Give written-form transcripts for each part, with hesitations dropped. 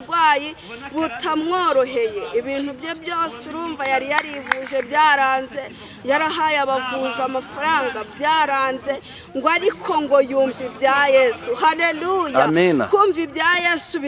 uburwayi butamworoheye, ibintu bye byose urumva yari yarivuje byaranze, yarahaye abavuza amafaranga byaranze, ngo ariko ngo yumva ibya Yesu. Haleluya. Kumva ibya Yesu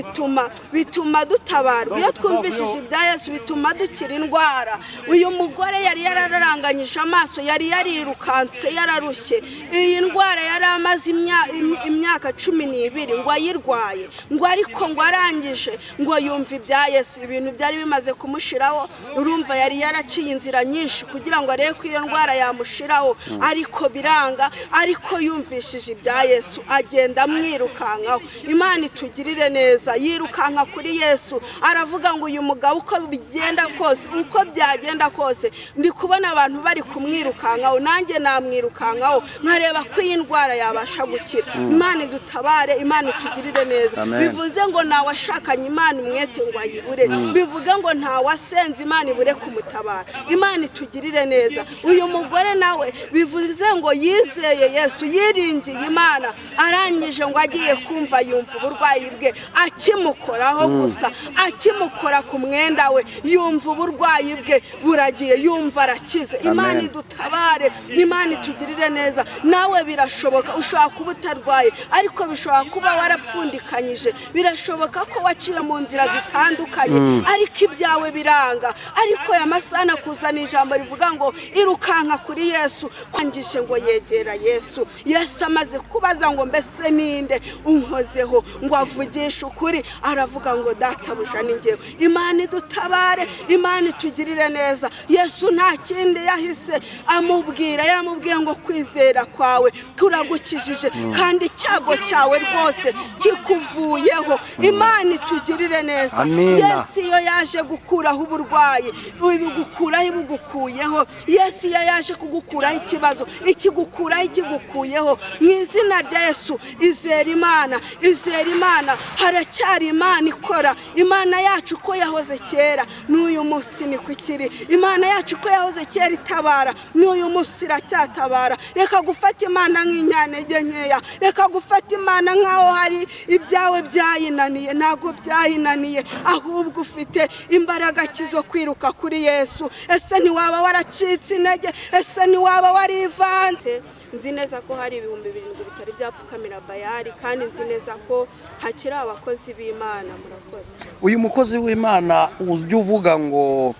bituma dutabarwa. Iyo twumvishije ibya Yesu bituma dukira indwara. Uyu mugore yari yararanganyije amaso, yari yarirukanse yararushye, iyi ndwara yari amaze imyaka 12 ngo ayirwaye, ngo ariko ngo arangije ngo yumva ibya Yesu, ibintu byari bimaze kumushiraho. Urumva yari yaraciye inzira nyinshi kugira ngo arebe ko iyo ndwara yamushiraho, ariko biranga, ariko yumvishije ibya Yesu agenda amwirukankaho. Imana itugirire neza, yirukanka kuri Yesu, aravuga ngo uyu mugabo uko bigenda kose, uko byagenda kose, ndi kubona abantu bari kumwirukankaho, nanjye namwirukankaho nkareba ko iyi ndwara yabasha gukira. Imana idutabare, Imana itugirire neza. Bivuze ngo nawashakanye Imana umwete ngo ayibure, bivuga ngo ntawasenze Imana ibure kumutabara. Imana itugirire neza. Uyu mugore nawe bivuze ngo yizeye Yesu, yiringiye Imana, arangije ngo agiye kumva yumva uburwayi bwe, akimukoraho gusa, akimukora ku mwenda we, yumva uburwayi bwe buragiye, yumva arakize. Imana idutabare, Imana itugirire neza. Nawe birashoboka, ushobora kuba utarwaye ariko bishobora kuba warapfundikanyije, birashoboka ko waciye mu nzira zitandukanye ariko ibyawe biranga, ariko ya masana kuzana ijambo rivuga ngo irukanka kuri Yesu, kwangije ngo yegera Yesu. Yesu amaze kubaza ngo mbese ninde unkozeho, ngo avugisha ukuri, aravuga ngo databuja ni njyewe. Imana idutabare, Imana itugirire neza. Yesu nta kindi yahise amubwira, yaramubwiye ngo kwizera kwawe kuragukijije kandi icyago cyawe rwose kikuvuyeho. Imana itugirire neza. Yesu iyo yaje gukuraho uburwayi, ibugukuraho ibugukuyeho. Yesu iyo yaje kugukuraho ikibazo, ikigukuraho ikigukuyeho. Mu izina rya Yesu izera Imana, izera Imana. Haracyari Imana ikora. Imana yacu ko yahoze kera n'uyu munsi niko ikiri. Imana yacu ko yahoze kera itabara n'uyu munsi iracyatabara. Reka gufata Imana nk'inyanege nkeya, reka gufata Imana nkaho hari ibyawe byayinaniye. Ntago byayinaniye, ahubwo ufite imbaraga kizo kwiruka kuri Yesu. Ese ntiwaba waracitse intege? Ese ntiwaba warivanze? Nzi neza ko hari 7,000 bitari byapfukamira Bayali, kandi nzi neza ko hakiri abakozi b'Imana. Murakoze. Uyu mukozi w'Imana ujye uvuga ngo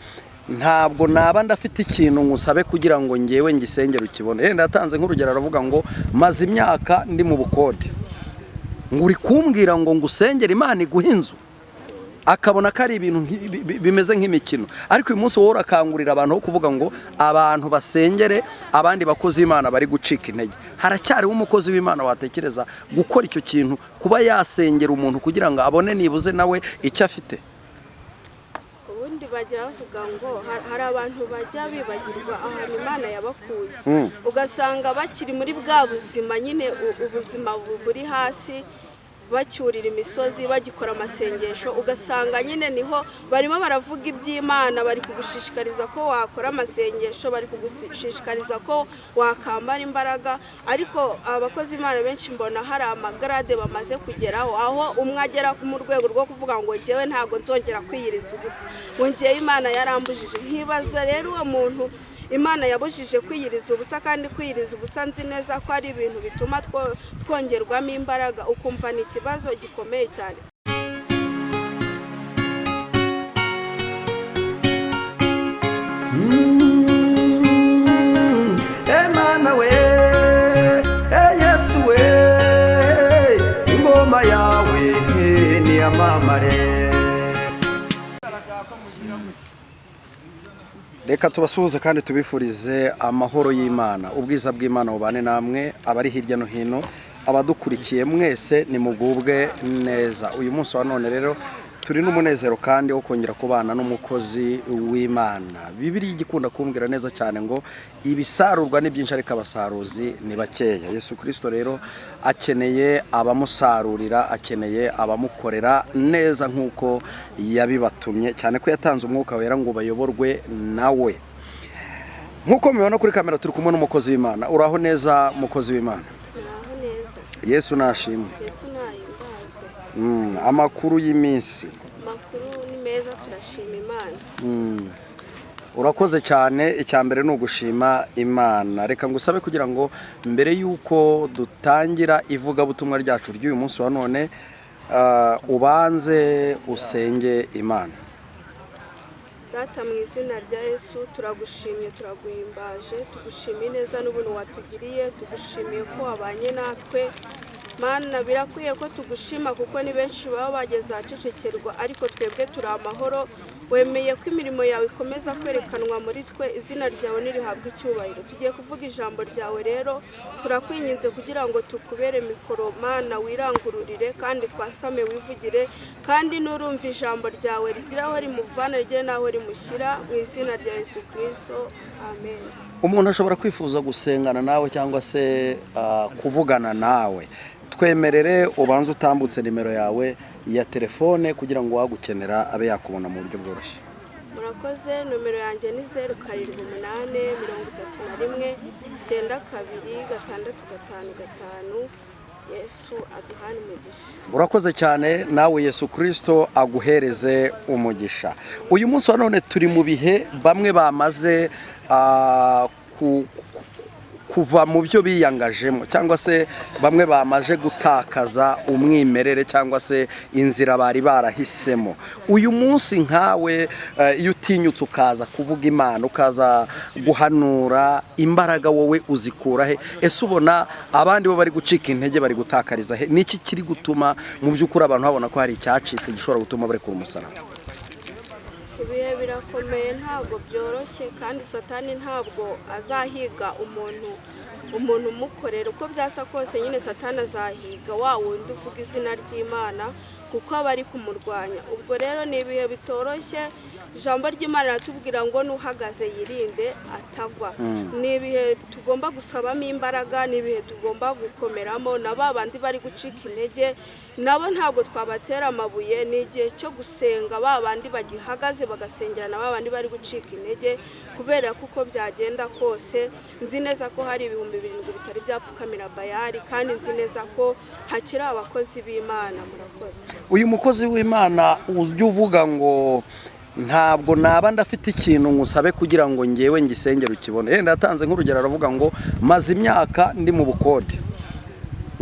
ntabwo naba ndafite ikintu ngusabe kugira ngo ngewe ngisengere ukibone. Yenda yatanze nk'urugero, aravuga ngo maze imyaka ndi mu bukode, ngo uri kumbwira ngo ngusengere Imana iguhe inzu, akabona ko ari ibintu bimeze nk'imikino. Ariko uyu munsi wowe urakangurira abantu ho kuvuga ngo abantu basengere abandi bakozi Imana bari gucika intege. Haracyariho umukozi w'Imana watekereza gukora icyo kintu, kuba yasengera umuntu kugira ngo abone nibuze nawe icyo afite. Ubundi bajya bavuga ngo hari abantu bajya bibagirwa ahantu Imana yabakuye, ugasanga bakiri muri bwa buzima nyine, ubuzima buri hasi, bacyurira imisozi, bagikora amasengesho, ugasanga nyine niho barimo baravuga iby'Imana, bari kugushishikariza ko wakora amasengesho, bari kugushishikariza ko wakambara imbaraga. Ariko abakozi Imana benshi mbona hari amagarade bamaze kugeraho, aho umwe agera mu rwego rwo kuvuga ngo ngewe ntago nzongera kwiyiriza ubusa, ngo ngewe Imana yarambujije. Nkibaza rero uwo muntu Imana yabujije kwiyiriza ubusa, kandi kwiyiriza ubusa nzi neza ko ari ibintu bituma twongerwamo imbaraga, ukumva ni ikibazo gikomeye cyane. Imana we, Yesu we, ingoma yawe ni amamare. Reka tubasuhuze kandi tubifurize amahoro y'Imana, ubwiza bw'Imana bubane namwe, abari hirya no hino, abadukurikiye mwese nimugubwe neza. Uyu munsi wa none rero turi n'umunezero kandi wo kongera kubana n'umukozi w'Imana. Bibiliya igikunda kumbwira neza cyane ngo ibisarurwa ni byinshi ariko abasaruzi ni bakeya. Yesu Kristo rero akeneye abamusarurira, akeneye abamukorera neza nk'uko yabibatumye, cyane ko yatanze umwuka wera ngo bayoborwe nawe. Nk'uko mubibona kuri kamera turi kumwe n'umukozi w'Imana. Uraho neza mukozi w'Imana? Uraho neza. Yesu nashimwe. Yesu nahimbazwe. Amakuru y'iminsi. turashima Imana. urakoze cyane. icya mbere ni ugushima Imana. Reka ngusabe kugira ngo mbere y'uko dutangira ivugabutumwa ryacu ry'uyu munsi wa none ubanze usenge Imana. Data mu izina rya Yesu turagushimye turaguhimbaje, tugushimiye neza n'ubuntu watugiriye, tugushimiye ko wabanye natwe. Mana birakwiye ko tugushima kuko ni benshi baba bageze ahacecekerwa, ariko twebwe turi amahoro. Wemeye ko imirimo yawe ikomeza kwerekanwa muri twe, izina ryawe nirihabwe icyubahiro. Tugiye kuvuga ijambo ryawe rero, turakwinginze kugira ngo tukubere mikoro Mana, wirangururire kandi twasame wivugire, kandi nurumva ijambo ryawe rigira aho rimuvana rigire n'aho rimushyira, mu izina rya Yesu Kristo, amen. Umuntu ashobora kwifuza gusengana nawe cyangwa se kuvugana nawe, twemerere ubanze utambutse nimero yawe ya telefone kugira ngo wagukenera abe yakubona mu buryo bworoshye. Murakoze, nomero yanjye ni 0783939255. Yesu aduhane umugisha. Urakoze cyane, nawe Yesu Kristo aguhereze umugisha. Uyu munsi wa none turi mu bihe bamwe bamaze kuva mu byo biyangajemo, cyangwa se bamwe bamaje gutakaza umwimerere cyangwa se inzira bari barahisemo. Uyu munsi nkawe iyo utinyutse ukaza kuvuga Imana, ukaza guhanura, imbaraga wowe uzikura he? Ese ubona abandi bo bari gucika intege, bari gutakariza he? Niki kiri gutuma mu by'ukuri abantu babona ko hari icyacitse gishobora gutuma bari ku musaraba? Ibihe birakomeye, ntabwo byoroshye, kandi Satani ntabwo azahiga umuntu umukorera uko byasa kose. Nyine Satani azahiga wa wundi uvuga izina ry'Imana kuko aba ari kumurwanya. Ubwo rero ni ibihe bitoroshye. Ijambo ry'Imana ratubwira ngo nuhagaze yirinde atagwa. Ni ibihe tugomba gusabamo imbaraga, ni ibihe tugomba gukomeramo. Na babandi bari gucika intege nabo ntabwo twabatera amabuye, ni igihe cyo gusenga. Babandi bagihagaze bagasengera na babandi bari gucika intege, kubera kuko byagenda kose nzi neza ko hari 7,000 bitari byapfukamira Bayali, kandi nzi neza ko hakiri abakozi b'Imana. Murakoze. Uyu mukozi w'Imana ujya uvuga ngo ntabwo naba ndafite ikintu ngusabe kugira ngo ngewe ngisengere ukibone. Yenda yatanze nk'urugero, aravuga ngo maze imyaka ndi mu bukode,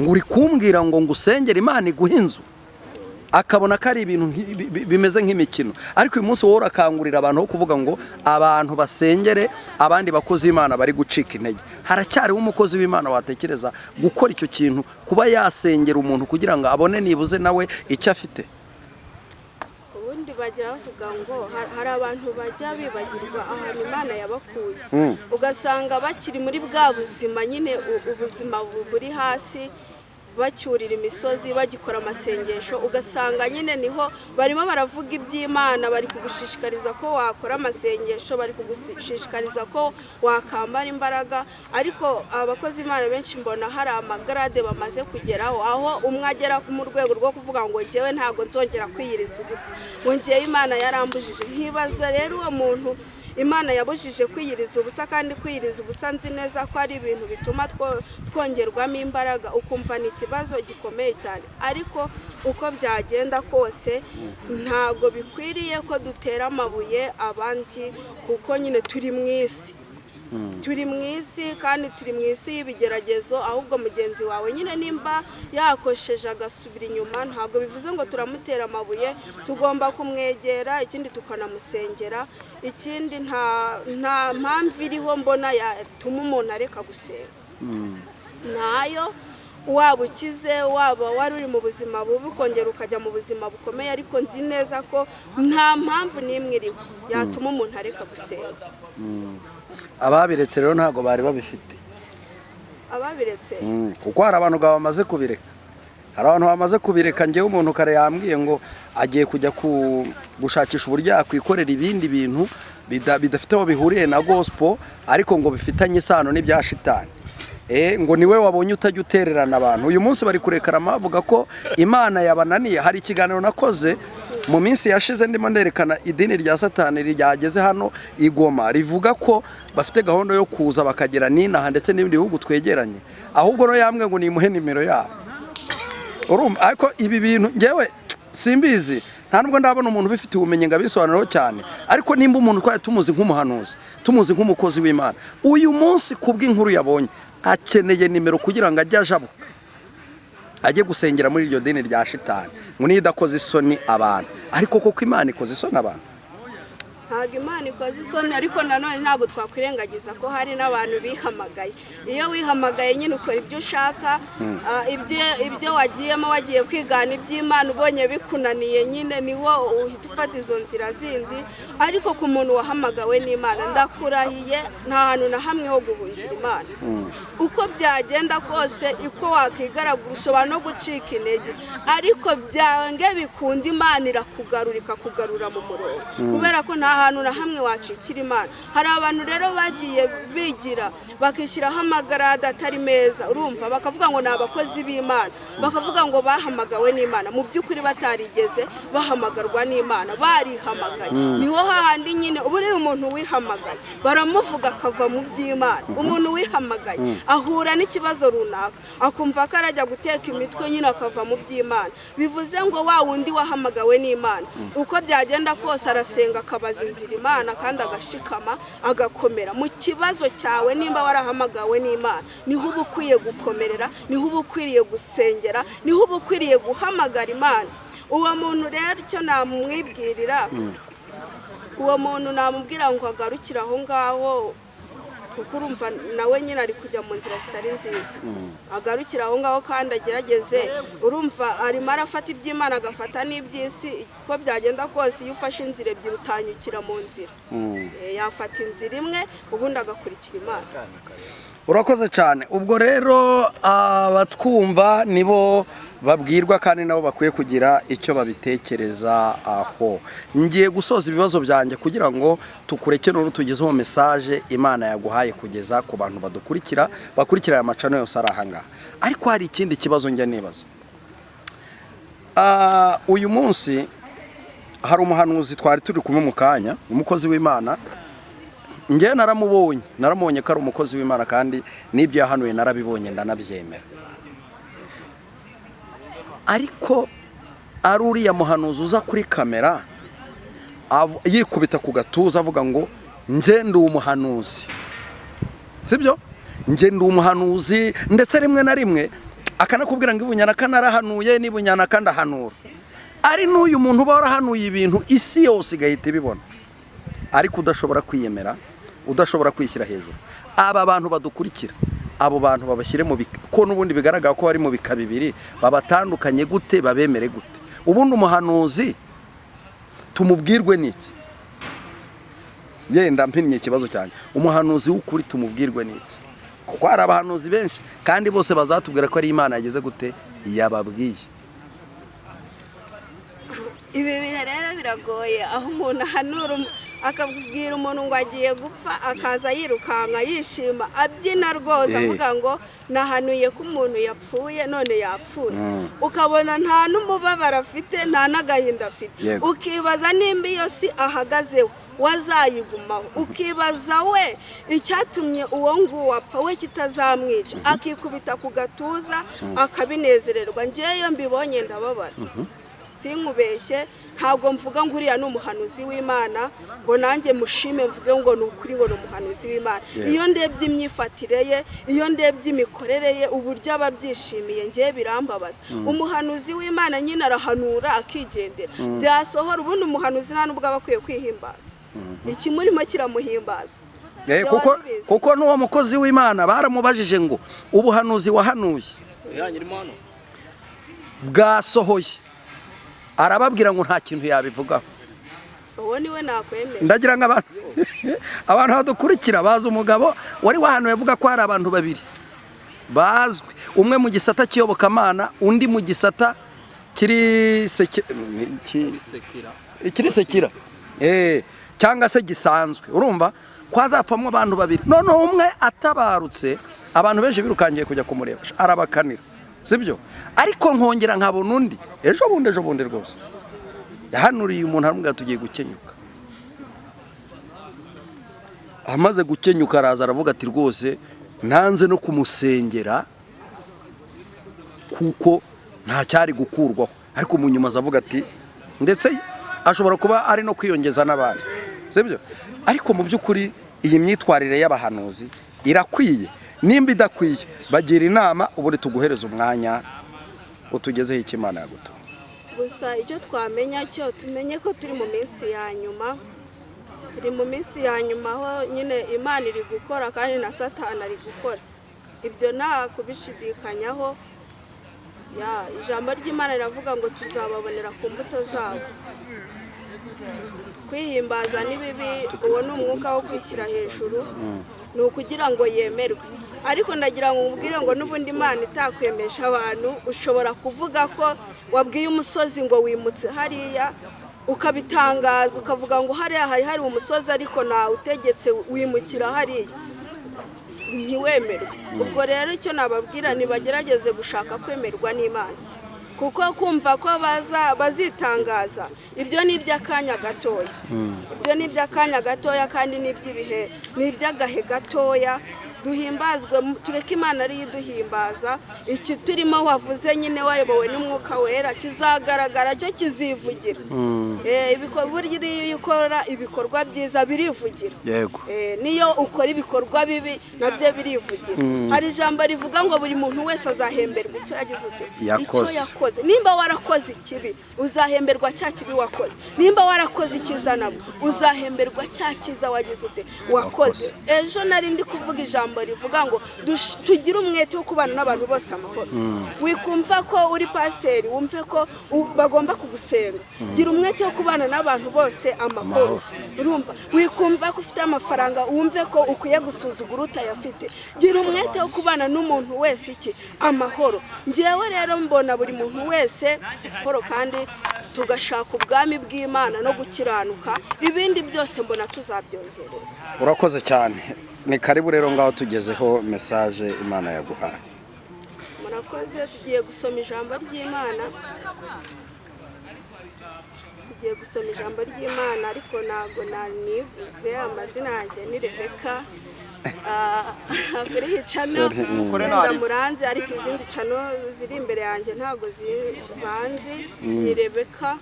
ngo uri kumbwira ngo ngusengere Imana iguhe inzu, akabona ko ari ibintu bimeze nk'imikino. Ariko uyu munsi wowe urakangurira abantu ho kuvuga ngo abantu basengere abandi bakozi b'Imana bari gucika intege. Haracyariho umukozi w'Imana watekereza gukora icyo kintu, kuba yasengera umuntu kugira ngo abone nibuze nawe icyo afite? Bajya bavuga ngo hari abantu bajya bibagirwa ahantu Imana yabakuye, ugasanga bakiri muri bwa buzima, nyine ubuzima buri hasi, bacyurira imisozi, bagikora amasengesho, ugasanga nyine niho barimo baravuga iby'Imana, bari kugushishikariza ko wakora amasengesho, bari kugushishikariza ko wakambara imbaraga. Ariko abakozi Imana benshi mbona hari amagarade bamaze kugeraho, aho umwe agera mu rwego rwo kuvuga ngo ngewe ntabwo nzongera kwiyiriza ubusa, ngo ngewe Imana yarambujije. Nkibaza rero uwo muntu Imana yabujije kwiyiriza ubusa, kandi kwiyiriza ubusa nzi neza ko ari ibintu bituma twongerwamo imbaraga, ukumva ni ikibazo gikomeye cyane. Ariko uko byagenda kose ntabwo bikwiriye ko dutera amabuye abandi, kuko nyine turi mu isi. Turi mu isi, kandi turi mu isi y'ibigeragezo. Ahubwo mugenzi wawe nyine nimba yakosheje agasubira inyuma, ntabwo bivuze ngo turamutera amabuye, tugomba kumwegera, ikindi tukanamusengera. Ikindi nta mpamvu iriho mbona yatuma umuntu areka gusenga. Nayo waba ukize, waba wari uri mu buzima bubi ukongera ukajya mu buzima bukomeye, ariko nzi neza ko nta mpamvu n'imwe iriho yatuma umuntu areka gusenga. Ababiretse rero ntago bari babifite. Ababiretse kuko hari abantu bamaze kubireka. Hari abantu bamaze kubireka. Ngewe umuntu kare yambwiye ngo agiye kujya gushakisha uburyo yakwikorera ibindi bintu bidafite aho bihuriye na gospel, ariko ngo bifitanye isano n'ibya shitani. Ngo niwe wabonye utajya utererana abantu. Uyu munsi bari kurekarama bavuga ko Imana yabananiye. Hari ikiganiro nakoze mu minsi yashize ndimo nderekana idini rya Satani ryageze hano i Goma, rivuga ko bafite gahunda yo kuza bakagera n'inaha ndetse n'ibindi bihugu twegeranye. Ahubwo no yambwe ngo nimuhe nimero yabo. Urumva ariko ibi bintu ngewe simbizi, nta nubwo ndabona umuntu ubifitiye ubumenyi ngo abisobanuraho cyane, ariko nimba umuntu twari tumuzi nk'umuhanuzi, tumuzi nk'umukozi w'Imana, uyu munsi kubw'inkuru yabonye akeneye nimero kugira ngo ajye ajabuka, ajye gusengera muri iryo dini rya shitani, ngo niyo idakoze isoni abantu. Ariko koko Imana ikoze isoni abantu? ntabwo Imana ikoze isoni, ariko nanone ntabwo twakwirengagiza ko hari n'abantu bihamagaye. Iyo wihamagaye nyine ukora ibyo ushaka, ibyo wagiyemo wagiye kwigana iby'Imana, ubonye bikunaniye nyine niho uhita ufata izo nzira zindi. Ariko ku muntu wahamagawe n'Imana, ndakurahiye nta hantu na hamwe ho guhungira Imana. Uko byagenda kose, uko wakwigaragura ushobora no gucika intege, ariko byange bikunda Imana irakugarura, ikakugarura mu murongo, kubera ko nta ahantu na hamwe wacikira Imana. Hari abantu rero bagiye bigira bakishyiraho amagarada atari meza, urumva, bakavuga ngo ni abakozi b'Imana, bakavuga ngo bahamagawe n'Imana, mu by'ukuri batarigeze bahamagarwa n'Imana, barihamagaye. Niho hahandi nyine uburiye umuntu wihamagaye baramuvuga akava mu by'Imana. Umuntu wihamagaye ahura n'ikibazo runaka akumva ko arajya guteka imitwe nyine akava mu by'Imana. Bivuze ngo wa wundi wahamagawe n'Imana, uko byagenda kose arasenga akabaza inzira Imana kandi agashikama agakomera mu kibazo cyawe. Nimba warahamagawe n'Imana, niho uba ukwiye gukomerera, niho uba ukwiriye gusengera, niho uba ukwiriye guhamagara Imana. Uwo muntu rero icyo namumwibwirira, uwo muntu namubwira ngo agarukire aho ngaho, kuko urumva nawe nyine ari kujya mu nzira zitari nziza. Agarukira aho ngaho kandi agerageze, urumva arimo arafata iby'Imana agafata n'iby'isi. Uko byagenda kose, iyo ufashe inzira ebyiri utanyukira mu nzira. Yafata inzira imwe ubundi agakurikira Imana. Urakoze cyane. Ubwo rero abatwumva nibo babwirwa kandi nabo bakwiye kugira icyo babitekereza aho. Ngiye gusoza ibibazo byanjye kugira ngo tukureke none tugezeho message Imana yaguhaye kugeza ku bantu bakurikira aya macano yose ari ahangaha. Ariko hari ikindi kibazo njya nibaza. Uyu munsi hari umuhanuzi twari turi kumwe mu kanya, umukozi w'Imana. Ngiye naramubonye ko ari umukozi w'Imana, kandi n'ibyo yahanuye narabibonye ndanabyemera. Ariko ari uriya muhanuzi uza kuri kamera yikubita ku gatuza avuga ngo nje ndi umuhanuzi, sibyo? Nje ndi umuhanuzi, ndetse rimwe na rimwe akanakubwira ngo ibunyana kanarahanuye n'ibunyana kandahanura. Ari n'uyu muntu uba warahanuye ibintu isi yose igahita ibibona, ariko udashobora kwiyemera, udashobora kwishyira hejuru. Aba bantu badukurikira, abo bantu babashyire mu ko n'ubundi bigaragara ko bari mu bika bibiri, babatandukanye gute, babemere gute? Ubundi umuhanuzi tumubwirwe n'iki? Yenda mpinnye ikibazo cyane. Umuhanuzi w'ukuri tumubwirwe n'iki? Kuko hari abahanuzi benshi kandi bose bazatubwira ko ari Imana yageze gute yababwiye. Ibi rero biragoye, aho umuntu ahanura akabwira umuntu ngo agiye gupfa, akaza yirukanka yishima abyina rwose avuga ngo nahanuye ko umuntu yapfuye, none yapfuye. Ukabona nta n'umubabaro afite, nta n'agahinda afite. Ukibaza nimba iyo si ahagazeho wazayigumaho, ukibaza we icyatumye uwo nguwo apfa we kitazamwica, akikubita ku gatuza akabinezererwa. Ngeyo mbibonye ndababara. Sinkubeshye, ntabwo mvuga ngo uriya ni umuhanuzi w'Imana ngo nanjye mushime mvuge ngo ni ukuri ngo ni umuhanuzi w'Imana. Iyo ndebye imyifatire ye, iyo ndebye imikorere ye, uburyo ababyishimiye, ngiye birambabaza. Umuhanuzi w'Imana nyine arahanura akigendera, byasohora. Ubundi umuhanuzi nta nubwo aba akwiye kwihimbaza, ikimurimo kiramuhimbaza. Kuko n'uwo mukozi w'Imana baramubajije ngo ubuhanuzi wahanuye bwasohoye, arababwira ngo nta kintu yabivugaho. Uwo niwe nakwemera. Ndagira ngo abantu badukurikira bazi umugabo wari wahanuye avuga ko hari abantu babiri bazwi, umwe mu gisata cy'iyobokamana, undi mu gisata kiri sekira cyangwa se gisanzwe. Urumva ko hazapfamo abantu babiri. Noneho umwe atabarutse, abantu benshi birukangiye kujya kumureba, arabakanira, sibyo? Ariko nkongera nkabona undi ejo bundi rwose yahanuriye umuntu aramubwira tugiye gukenyuka. Amaze gukenyuka araza aravuga ati rwose ntanze no kumusengera kuko nta cyari gukurwaho. Ariko mu nyuma azavuga ati ndetse ashobora kuba ari no kwiyongeza n'abandi, sibyo? Ariko mu by'ukuri iyi myitwarire y'abahanuzi irakwiye. Nimba idakwiye bagira inama, ubundi tuguhereza umwanya utugezeho icyo Imana yagutumye. Gusa icyo twamenya cyo tumenye ko turi mu minsi ya nyuma, turi mu minsi ya nyuma aho nyine Imana iri gukora kandi na Satani ari gukora. Ibyo nta kubishidikanyaho. Ijambo ry'Imana riravuga ngo tuzababonera ku mbuto zabo. Kwihimbaza ni bibi, uwo ni umwuka wo kwishyira hejuru, ni ukugira ngo yemerwe. Ariko ndagira ngo mubwire ngo n'ubundi Imana itakwemesha abantu. Ushobora kuvuga ko wabwiye umusozi ngo wimutse hariya, ukabitangaza ukavuga ngo hariya hari umusozi ariko nta utegetse wimukira hariya, ntiwemerwe. Ubwo rero icyo nababwira ntibagerageze gushaka kwemerwa n'Imana, kuko kumva ko bazitangaza ibyo ni iby'akanya gatoya. Ibyo ni iby'akanya gatoya kandi ni iby'ibihe, ni iby'agahe gatoya. Duhimbazwe, tureke Imana ariyo iduhimbaza. Iki turimo wavuze nyine wayobowe n'umwuka wera kizagaragara, cyo kizivugira. Burya iyo ukora ibikorwa byiza birivugira. Yego. Niyo ukora ibikorwa bibi nabyo birivugira. Hari ijambo rivuga ngo buri muntu wese azahemberwa icyo yagize icyo yakoze. Nimba warakoze ikibi uzahemberwa cya kibi wakoze. Nimba warakoze icyiza nabwo uzahemberwa cya cyiza wagize wakoze. Ejo nari ndi kuvuga ijambo rivuga ngo tugire umwete wo kubana n'abantu bose amahoro. Wikumva ko uri pasiteri wumve ko bagomba kugusenga, gira umwete wo kubana n'abantu bose amahoro. Urumva, wikumva ko ufite amafaranga wumve ko ukwiye gusuzugura utayafite, gira umwete wo kubana n'umuntu wese amahoro. Njyewe rero mbona buri muntu wese amahoro, kandi tugashaka ubwami bw'Imana no gukiranuka, ibindi byose mbona tuzabyongerera. Urakoze cyane. Ni karibu rero ngaho tugezeho message Imana yaguhaye. Murakoze. Tugiye gusoma ijambo ry'Imana. Tugiye gusoma ijambo ry'Imana, ariko ntabwo nanivuze amazina yanjye ni Rebeka. Kuri iyi cano wenda muranze, ariko izindi cano ziri imbere yanjye ntabwo zibanzi. Ni Rebeka.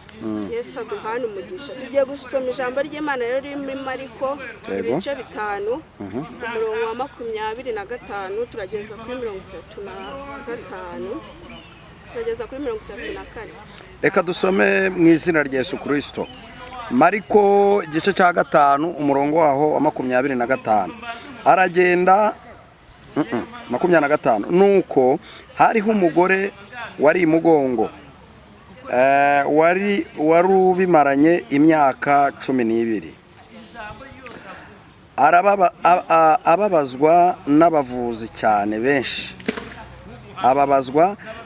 Yesu aduhane umugisha. Tugiye gusoma ijambo ry'Imana rero riri muri Mariko ibice 5 ku murongo wa 25 turageza kuri 35 turageza kuri 34. Reka dusome mu izina rya Yesu Kristo. Mariko igice cya 5 umurongo waho wa 25. Aragenda 25. Nuko hariho umugore wari imugongo, wari ubimaranye imyaka 12. Ababazwa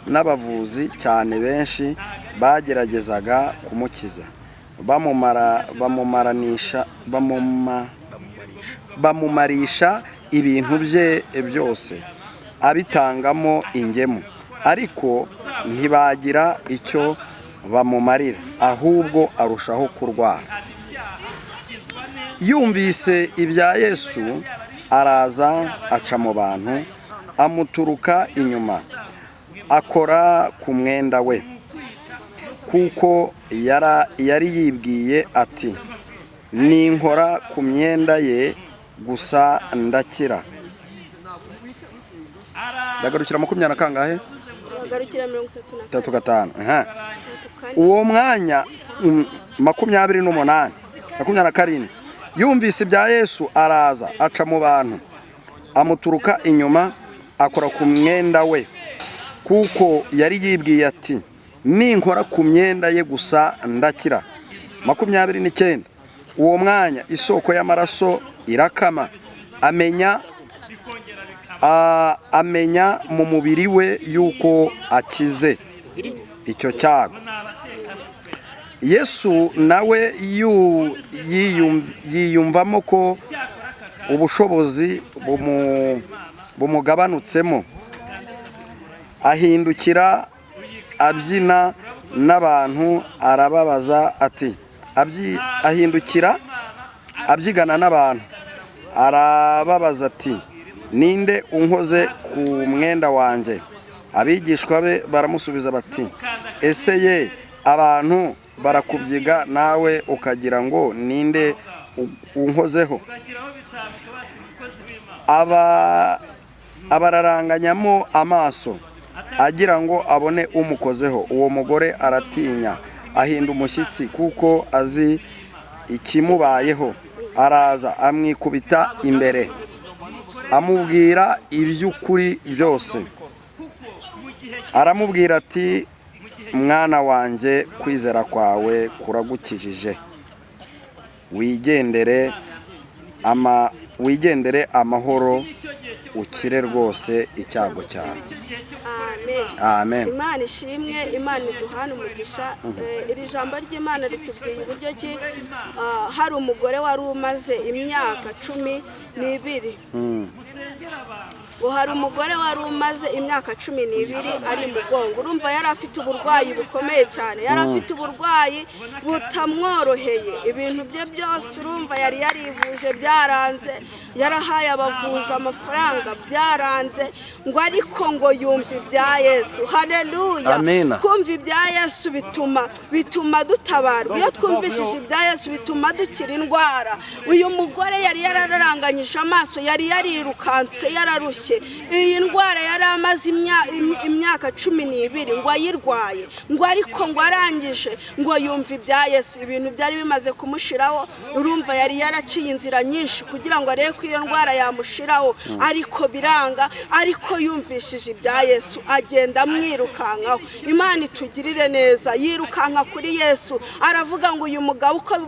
n'abavuzi cyane benshi bageragezaga kumukiza, bamumarisha ibintu bye byose, abitangamo ingemu, ariko ntibagira icyo bamumarira, ahubwo arushaho kurwara. Yumvise ibya Yesu, araza aca mu bantu, amuturuka inyuma, akora ku mwenda we, kuko yari yibwiye ati, ninkora ku myenda ye gusa ndakira. Ndagarukira 20 kangahe? Garukira 35. Uwo mwanya 27. Yumvise ibya Yesu, araza aca mu bantu, amuturuka inyuma, akora ku mwenda we, kuko yari yibwiye ati, ninkora ku myenda ye gusa ndakira. 29. Uwo mwanya isoko y'amaraso irakama, amenya mu mubiri we yuko akize icyo cyago. Yesu nawe yiyumvamo ko ubushobozi bumugabanutsemo, ahindukira abyina n'abantu, arababaza ati, ahindukira abyigana n'abantu, arababaza ati, ninde unkoze ku mwenda wanjye? Abigishwa be baramusubiza bati, ese ye abantu barakubyiga nawe ukagira ngo ninde unkozeho. Abararanganyamo amaso agira ngo abone umukozeho. Uwo mugore aratinya, ahinda umushyitsi kuko azi ikimubayeho. Araza amwikubita imbere, amubwira iby'ukuri byose. Aramubwira ati, mwana wanjye, kwizera kwawe kuragukijije, wigendere amahoro, ukire rwose icyago cyawe. Amen. Imana ishimwe, Imana iduhana umugisha. Iri jambo ry'Imana ritubwiye uburyo ki hari umugore wari umaze imyaka 12. Hari umugore wari umaze imyaka 12 ari mugongo. Urumva yari afite uburwayi bukomeye cyane, yari afite uburwayi butamworoheye. Ibintu bye byose urumva yari yarivuje byaranze, yarahaye abavuza amafaranga byaranze, ngo ariko ngo yumva ibya Yesu. Haleluya. Kumva ibya Yesu bituma dutabarwa. Iyo twumvishije ibya Yesu bituma dukira indwara. Uyu mugore yari yararanganyije amaso, yari yarirukanse, yararushye. Iyi ndwara yari amaze imyaka 12 ngo ayirwaye, ngo ariko ngo arangije ngo yumva ibya Yesu. Ibintu byari bimaze kumushiraho. Urumva yari yaraciye inzira nyinshi kugira ngo arebe ko iyo ndwara yamushiraho, ariko biranga. Ariko yumvishije ibya Yesu agenda amwirukankaho. Imana itugirire neza. Yirukanka kuri Yesu, aravuga ngo uyu mugabo uko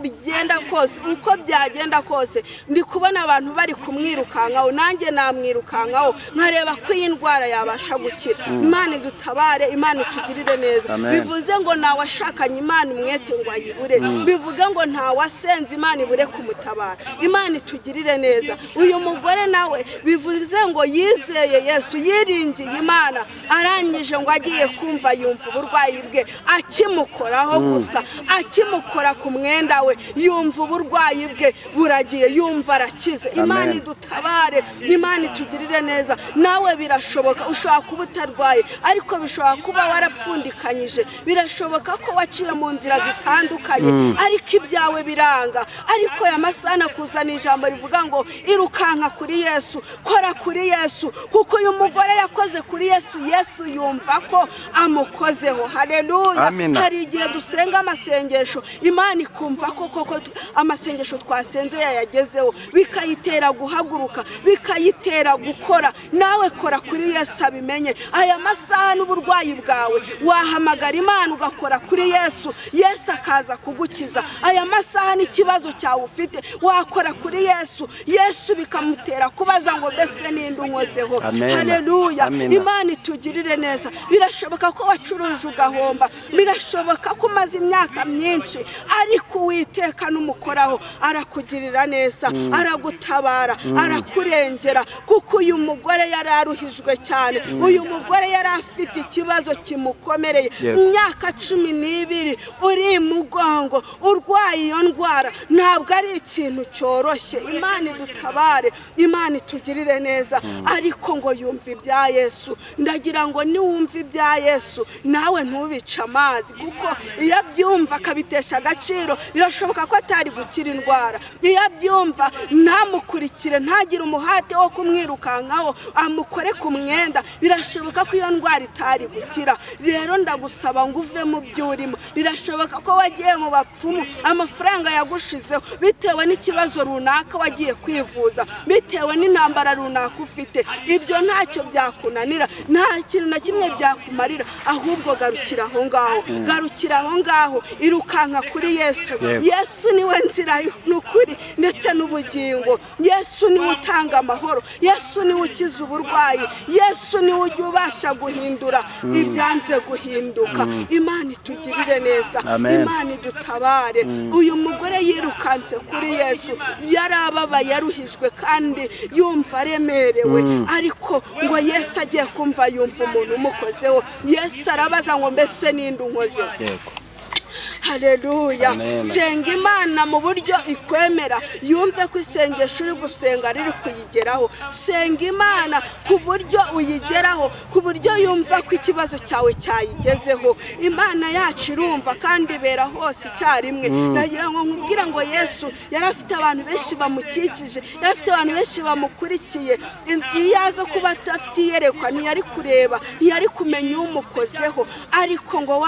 byagenda kose ndi kubona abantu bari kumwirukankaho, nanjye namwirukankaho nkareba ko iyi ndwara yabasha gukira. Imana idutabare, Imana itugirire neza. Bivuze ngo ntawashakanye Imana umwete ngo ayibure, bivuga ngo ntawasenze Imana ibure kumutabara. Imana itugirire neza. Uyu mugore nawe bivuze ngo yizeye Yesu, yiringiye Imana, arangije ngo agiye kumva yumva uburwayi bwe, akimukoraho gusa, akimukora ku mwenda we, yumva uburwayi bwe buragiye, yumva arakize. Imana idutabare, Imana itugirire neza. Nawe birashoboka ushobora kuba utarwaye, ariko bishobora kuba warapfundikanyije, birashoboka ko waciye mu nzira zitandukanye, ariko ibyawe biranga. Ariko aya masana kuzana ijambo rivuga ngo irukanka kuri Yesu, kora kuri Yesu, kuko uyu mugore yakoze kuri Yesu, Yesu yumva ko amukozeho. Haleluya. Hari igihe dusenga amasengesho, Imana ikumva ko koko amasengesho twasenze yayagezeho, bikayitera guhaguruka, bikayitera gukora. Nawe kora kuri Yesu abimenye. Aya masaha n'uburwayi bwawe wahamagara Imana ugakora kuri Yesu, Yesu akaza kugukiza. Aya masaha n'ikibazo cyawe ufite wakora kuri Yesu, Yesu bikamutera kubaza ngo mbese ninde unkozeho. Haleluya. Imana itugirire neza. Birashoboka ko wacuruje ugahomba, birashoboka ko umaze imyaka myinshi, ariko Uwiteka n'umukoraho arakugirira neza, aragutabara, arakurengera. Kuko uyu mugore yari aruhijwe cyane, uyu mugore yari afite ikibazo kimukomereye. Imyaka 12 uri mugongo, urwaye iyo ndwara, ntabwo ari ikintu cyoroshye. Imana idutabare, Imana itugirire neza. Ariko ngo yumva ibya Yesu. Ndagira ngo niwumva ibya Yesu nawe ntubice amazi, kuko iyo abyumva akabitesha agaciro, birashoboka ko atari gukira indwara. Iyo abyumva ntamukurikire, ntagire umuhate wo kumwirukankaho, amukore ku mwenda, birashoboka ko iyo ndwara itari gukira. Rero ndagusaba ngo uve mu byurimo. Birashoboka ko wagiye mu bapfumu, amafaranga yagushizeho bitewe n'ikibazo runaka wagiye kwivuza, bitewe n'intambara runaka ufite. Ibyo ntacyo byakunanira, nta kintu na kimwe byakumarira, ahubwo garukira aho ngaho, garukira aho ngaho, irukanka kuri Yesu. Yesu niwe nzira n'ukuri ndetse n'ubugingo. Yesu niwe utanga amahoro, Yesu niwe ukiza uburwayi, Yesu niwe ujya ubasha guhindura ibyanze guhinduka. Imana itugirire neza, Imana idutabare. Uyu mugore yirukanse kuri Yesu, yarababaye, yaruhijwe kandi yumva aremerewe, ariko ngo Yesu agiye kumva yumva umuntu umukozeho. Yesu arabaza ngo mbese ninde unkozeho. haleluya. Senga Imana mu buryo ikwemera, yumve ko isengesho uri gusenga riri kuyigeraho. Senga Imana ku buryo uyigeraho, ku buryo yumva ko ikibazo cyawe cyayigezeho. Imana yacu irumva kandi ibera hose icyarimwe. Nagira ngo nkubwire ngo Yesu yari afite abantu benshi bamukikije, yari afite abantu benshi bamukurikiye. Iyo aza kuba atafite iyerekwa ntiyari kureba, ntiyari kumenya umukozeho. Ariko ngo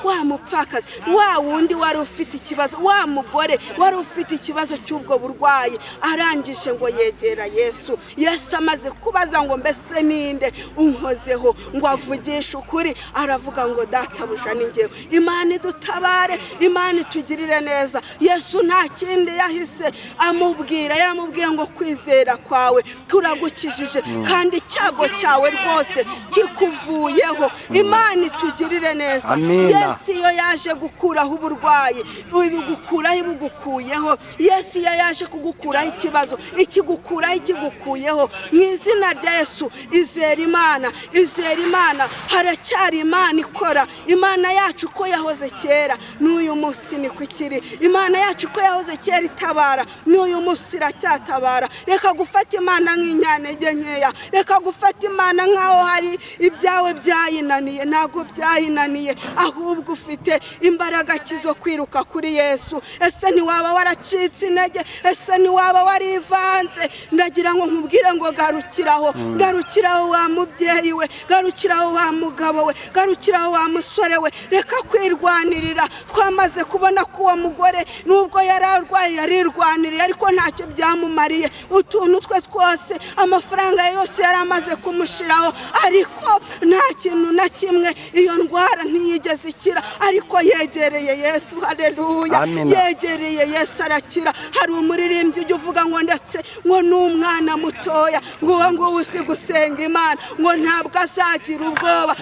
wa mupfakazi, wa wundi wari ufite ikibazo, wa mugore wari ufite ikibazo cy'ubwo burwayi, arangije ngo yegera Yesu. Yesu amaze kubaza ngo mbese ninde unkozeho, ngo avugishe ukuri, aravuga ngo databuja ni njyewe. Imana idutabare, Imana itugirire neza. Yesu nta kindi yahise amubwira, yaramubwiye ngo kwizera kwawe kuragukijije kandi icyago cyawe rwose kikuvuyeho. Imana itugirire neza. Yesu iyo yaje gukuraho uburwayi, ibugukuraho ibugukuyeho. Yesu iyo yaje kugukuraho ikibazo, ikigukuraho ikigukuyeho. Mu izina rya Yesu izera Imana, izera Imana. Haracyari Imana ikora. Imana yacu ko yahoze kera n'uyu munsi niko ikiri. Imana yacu ko yahoze kera itabara n'uyu munsi iracyatabara. Reka gufata Imana nk'inyantege nkeya, reka gufata Imana nk'aho hari ibyawe byayinaniye. Ntabwo byayinaniye, ahubwo ufite imbaraga kizo kwiruka kuri Yesu. Ese ntiwaba waracitse intege? Ese ntiwaba warivanze? Ndagira ngo nkubwire ngo garukiraho, garukiraho wa mubyeyi we, garukiraho wa mugabo we, garukiraho wa musore we. Reka kwirwanirira. Twamaze kubona ko uwo mugore nubwo yari arwaye yarirwaniriye, ariko ntacyo byamumariye. Utuntu twe twose, amafaranga yose yari amaze kumushiraho, ariko nta kintu na kimwe, iyo ndwara ntiyigeze ikira. Ariko yegereye Yesu, haleluya, yegereye Yesu arakira. Hari umuririmbyi ujya uvuga ngo ndetse ngo n'umwana mutoya ngo uzi gusenga Imana ngo ntabwo azagira ubwoba,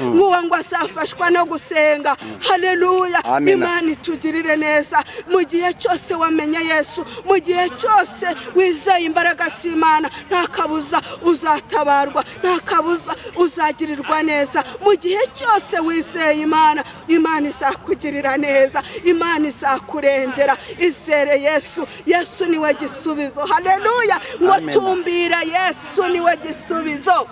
ngo azafashwa no gusenga. Haleluya. Imana itugirire neza. Mu gihe cyose wamenye Yesu, mu gihe cyose wizeye imbaraga z'Imana, nta kabuza uzatabarwa, nta kabuza uzagirirwa neza. Mu gihe cyose wizeye Imana, Imana izakugirira neza, Imana izakurengera. Izere Yesu. Yesu niwe gisubizo. Haleluya. Ngo tumbira Yesu niwe gisubizo.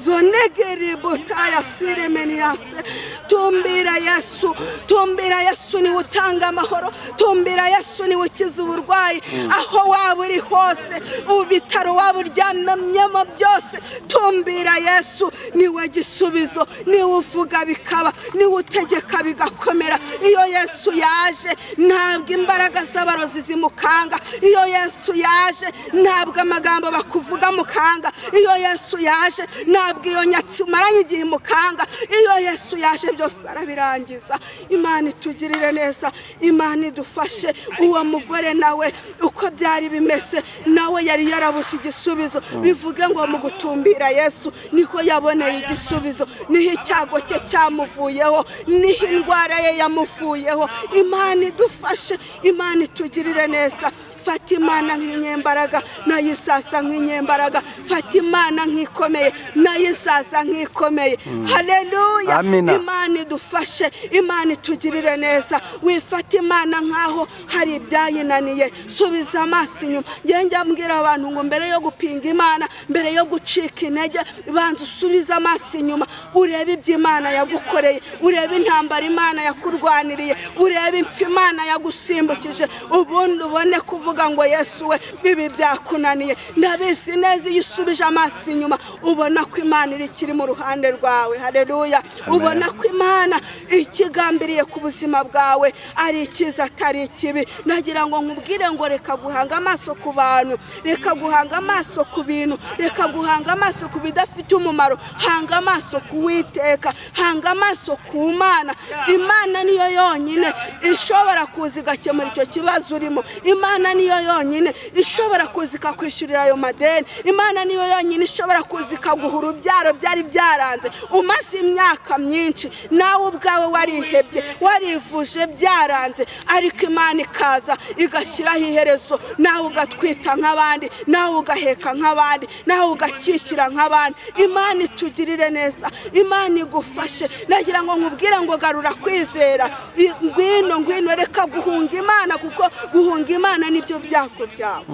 Zonegere botaya siremeniase. Tumbira Yesu, tumbira Yesu ni utanga amahoro, tumbira Yesu ni ukiza uburwayi. Aho waba uri hose, ubitaro waba uryamyemo byose, tumbira Yesu niwe gisubizo. Niwe uvuga bikaba, niwe utegeka bigakomera. Iyo Yesu yaje ntabwo imbaraga z'abarozi zimukanga. Iyo Yesu yaje ntabwo amagambo bakuvuga mukanga. Iyo Yesu yaje ntabwo iyo nyatsi umaranye igihe mukanga. Iyo Yesu yaje byose arabirangiza. Imana itugirire neza, Imana idufashe. Uwo mugore nawe uko byari bimeze, nawe yari yarabuze igisubizo. Bivuge ngo mu gutumbira Yesu niko yaboneye igisubizo, niho icyago cye cyamuvuyeho, niho indwara ye yamuvuyeho. Imana idufashe, Imana itugirire neza. Fata Imana nk'inyembaraga, nayo isasa nk'inyembaraga. Fata Imana nk'ikomeye, nayo isasa nk'ikomeye. Haleluya. Imana idufashe, Imana itugirire neza. Wifata Imana nkaho hari ibyayinaniye. Subiza amaso inyuma. Njya mbwira abantu ngo mbere yo gupinga Imana, mbere yo gucika intege, banza usubiza amaso inyuma, urebe ibyo Imana yagukoreye, urebe intambara Imana yakurwaniriye, urebe impfu Imana yagusimbukije, ubundi ubone kuvuga ngo Yesu we ibi byakunaniye. Ndabizi neza iyo usubije amaso inyuma ubona ko Imana iri kiri mu ruhande rwawe. Haleluya. Ubona ko Imana ikigambiriye ku buzima bwawe ari ikiza atari ikibi. Nagira ngo nkubwire ngo reka guhanga amaso ku bantu, reka guhanga amaso ku bintu, reka guhanga amaso ku bidafite umumaro. Hanga amaso ku Uwiteka, hanga amaso ku Mana. Imana niyo yonyine ishobora kuza igakemura icyo kibazo urimo. Imana niyo yonyine ishobora kuza ikakwishyurira ayo madeni. Imana niyo yonyine ishobora kuza ikaguha urubyaro byari byaranze umaze imyaka myinshi nawe ubwawe warihebye warivuje byaranze ariko Imana ikaza igashyiraho iherezo nawe ugatwita nk'abandi nawe ugaheka nk'abandi nawe ugakikira nk'abandi Imana itugirire neza Imana igufashe nagira ngo nkubwire ngo garura kwizera ngwino reka guhunga Imana kuko guhunga Imana nibyo byako byawe